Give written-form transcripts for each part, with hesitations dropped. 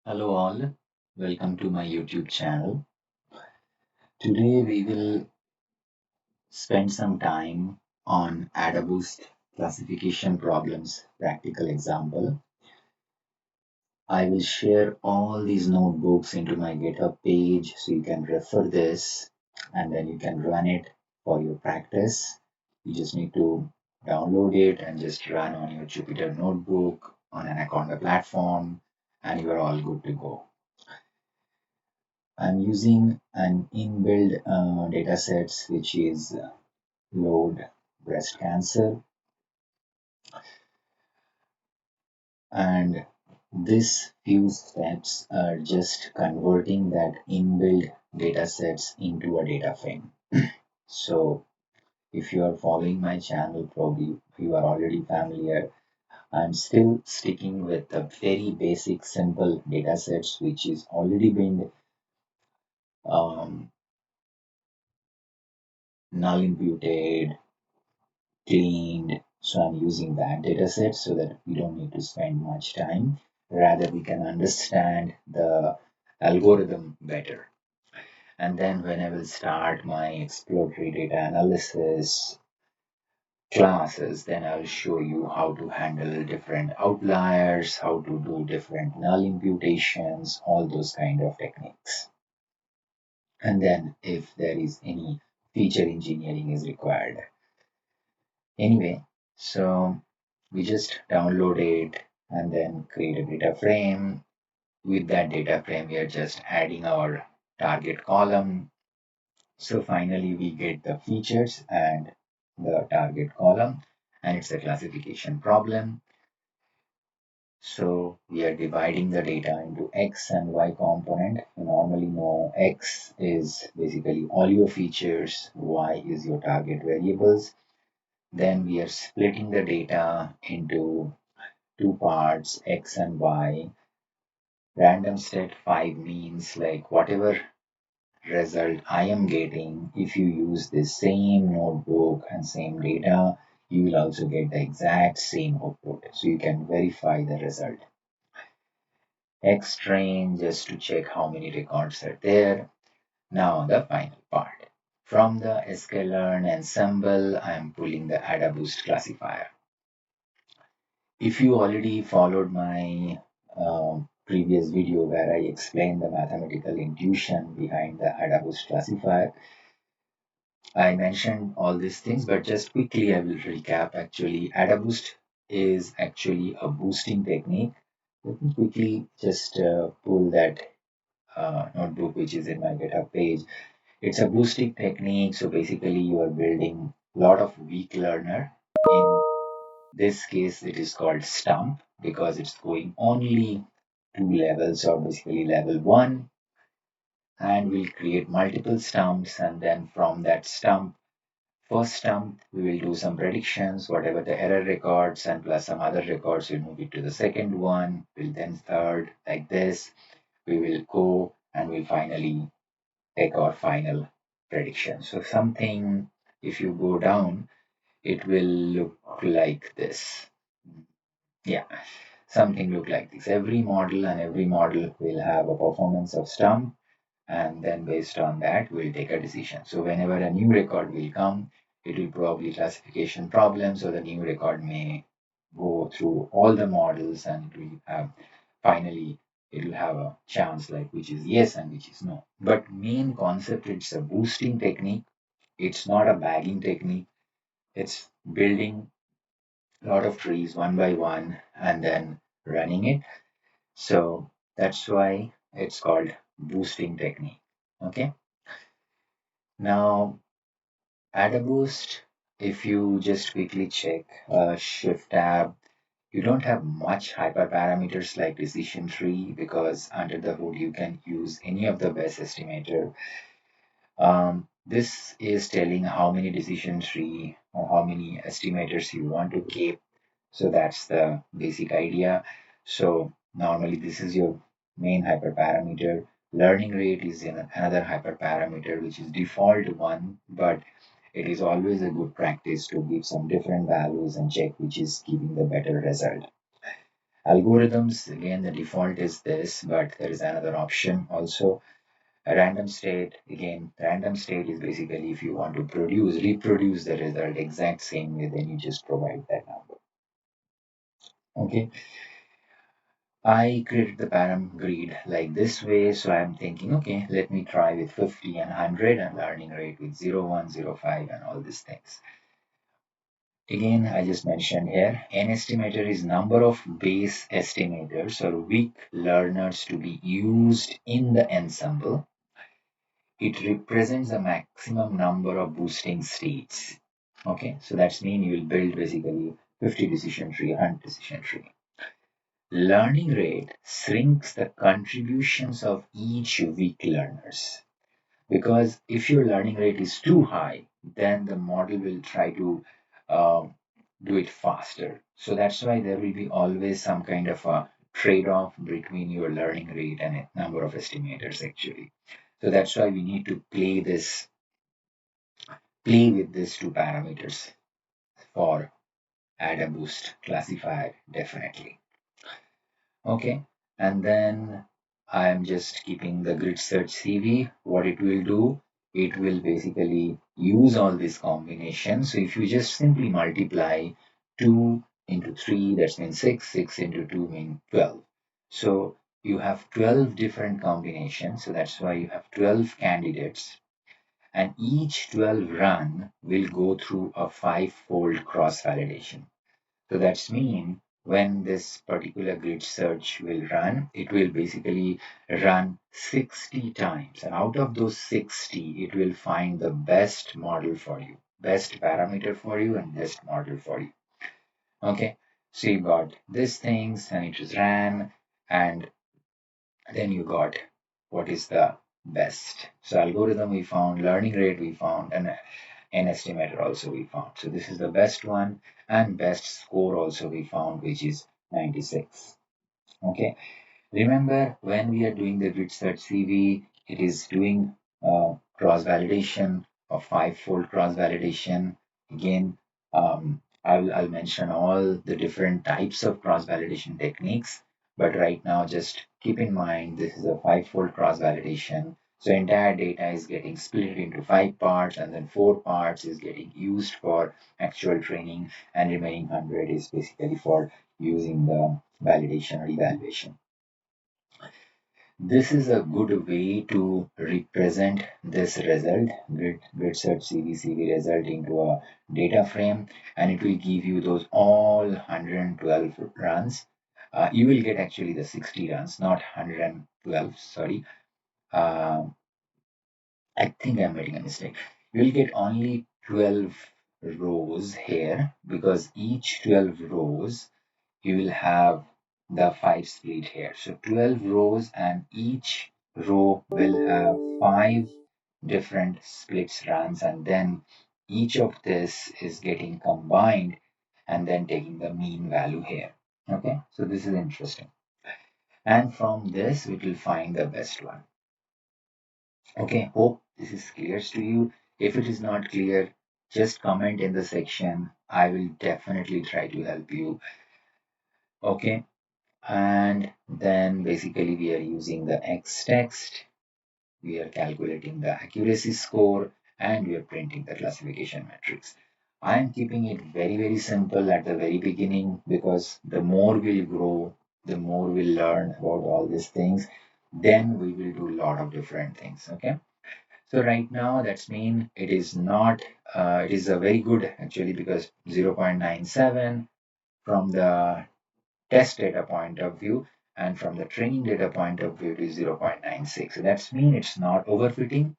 Hello all, welcome to my YouTube channel. Today we will spend some time on AdaBoost classification problems practical example. I will share all these notebooks into my GitHub page so you can refer this and then you can run it for your practice. You just need to download it and just run on your Jupyter notebook on an Anaconda platform and you are all good to go. I'm using an inbuilt datasets which is load breast cancer, and this few steps are just converting that inbuilt datasets into a data frame. So if you are following my channel, probably you are already familiar. I'm still sticking with the very basic simple datasets which is already been um, null imputed, cleaned. So I'm using that data set so that we don't need to spend much time. Rather, we can understand the algorithm better. And then when I will start my exploratory data analysis classes, then I'll show you how to handle different outliers, how to do different null imputations, all those kind of techniques. And then if there is any feature engineering is required. Anyway, so we just download it and then create a data frame. With that data frame, we are just adding our target column. So finally, we get the features and the target column, and it's a classification problem. So we are dividing the data into X and Y component. You normally know X is basically all your features, Y is your target variables. Then we are splitting the data into two parts, X and Y. Random set 5 means like whatever result I am getting, if you use the same notebook and same data, you will also get the exact same output. So you can verify the result. X train just to check how many records are there. Now the final part. From the sklearn ensemble, I am pulling the AdaBoost classifier. If you already followed my previous video where I explained the mathematical intuition behind the AdaBoost classifier, I mentioned all these things, but just quickly I will recap. Actually, AdaBoost is actually a boosting technique. Let me quickly just pull that notebook which is in my GitHub page. It's a boosting technique. So basically, you are building a lot of weak learner. In this case, it is called stump because it's going only two levels, or basically level one, and we'll create multiple stumps. And then from that first stump, we will do some predictions, whatever the error records, and plus some other records, we'll move it to the second one, we'll then third, like this. We will go and we'll finally take our final prediction. So something, if you go down, it will look like this. Yeah, something look like this. Every model and every model will have a performance of stump, and then based on that, we'll take a decision. So whenever a new record will come, it will probably classification problem. So the new record may go through all the models and it will have finally it will have a chance like which is yes and which is no. But main concept, it's a boosting technique. It's not a bagging technique. It's building a lot of trees one by one and then running it. So that's why it's called boosting technique. Okay. Now, AdaBoost, if you just quickly check Shift tab, you don't have much hyperparameters like decision tree because under the hood you can use any of the best estimator. This is telling how many decision tree or how many estimators you want to keep. So that's the basic idea. So normally this is your main hyperparameter. Learning rate is in another hyperparameter which is default one, but it is always a good practice to give some different values and check which is giving the better result. Algorithms, again, the default is this, but there is another option also. A random state, again, random state is basically if you want to reproduce the result exact same way, then you just provide that number. Okay, I created the param grid like this way, so I'm thinking, okay, let me try with 50 and 100 and learning rate with 0, 1, 0, 5 and all these things. Again, I just mentioned here, an estimator is number of base estimators or weak learners to be used in the ensemble. It represents the maximum number of boosting states. Okay, so that's mean you will build basically 50 decision tree, 100 decision tree. Learning rate shrinks the contributions of each weak learners, because if your learning rate is too high, then the model will try to um, do it faster. So that's why there will be always some kind of a trade-off between your learning rate and a number of estimators actually. So that's why we need to play with these two parameters for AdaBoost classifier definitely. Okay, and then I'm just keeping the grid search CV. What it will do, it will basically use all these combinations. So if you just simply multiply 2 into 3, that means 6, 6 into 2 means 12. So you have 12 different combinations. So that's why you have 12 candidates. And each 12 run will go through a 5-fold cross validation. So that's mean when this particular grid search will run, it will basically run 60 times. And out of those 60, it will find the best model for you, best parameter for you, and best model for you. Okay, so you got these things and it was ran, and then you got what is the best. So algorithm we found, learning rate we found, and an estimator also we found. So this is the best one, and best score also we found, which is 96. Okay, remember when we are doing the grid search CV, it is doing cross validation or 5-fold cross validation. Again, I'll mention all the different types of cross validation techniques, but right now just keep in mind this is a 5-fold cross validation. So entire data is getting split into 5 parts, and then 4 parts is getting used for actual training, and remaining 100 is basically for using the validation or evaluation. This is a good way to represent this result, grid search CV result, into a data frame, and it will give you those all 112 runs. You will get actually the 60 runs, not 112, sorry. I think I'm making a mistake. You will get only 12 rows here, because each 12 rows you will have the 5 split here. So 12 rows, and each row will have 5 different splits runs, and then each of this is getting combined and then taking the mean value here. Okay, so this is interesting. And from this, we will find the best one. Okay, hope this is clear to you. If it is not clear, just comment in the section. I will definitely try to help you. Okay, and then basically we are using the X text, we are calculating the accuracy score, and we are printing the classification matrix. I am keeping it very simple at the very beginning, because the more we'll grow, the more we'll learn about all these things, then we will do a lot of different things. Okay, so right now that's mean it is not it is a very good actually, because 0.97 from the test data point of view, and from the training data point of view, it is 0.96. So that's mean it's not overfitting.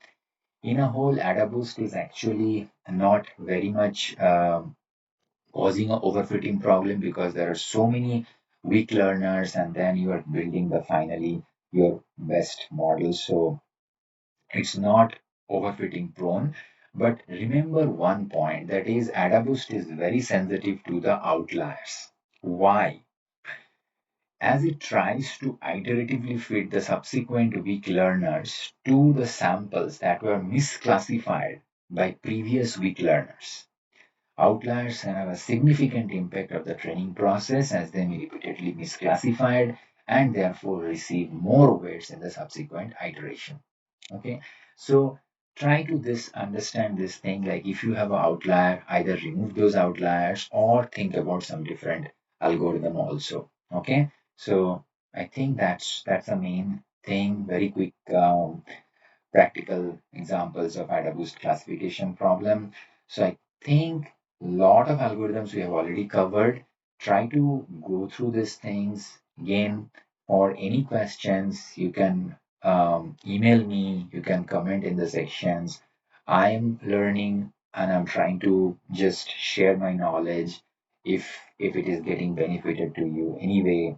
In a whole, AdaBoost is actually not very much causing an overfitting problem, because there are so many weak learners, and then you are building the finally your best model. So it's not overfitting prone. But remember one point, that is AdaBoost is very sensitive to the outliers. Why? As it tries to iteratively fit the subsequent weak learners to the samples that were misclassified by previous weak learners. Outliers have a significant impact of the training process as they may repeatedly misclassified and therefore receive more weights in the subsequent iteration. Okay, so try to this understand this thing, like if you have an outlier, either remove those outliers or think about some different algorithm also. Okay, so I think that's the main thing. Very quick practical examples of AdaBoost classification problem. So I think a lot of algorithms we have already covered. Try to go through these things again. For any questions, you can email me, you can comment in the sections. I'm learning and I'm trying to just share my knowledge. If it is getting benefited to you anyway,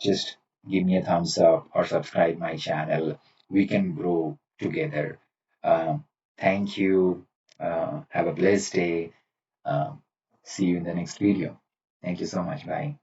just give me a thumbs up or subscribe my channel. We can grow together. Um, Thank you. Have a blessed day. Um, See you in the next video. Thank you so much. Bye.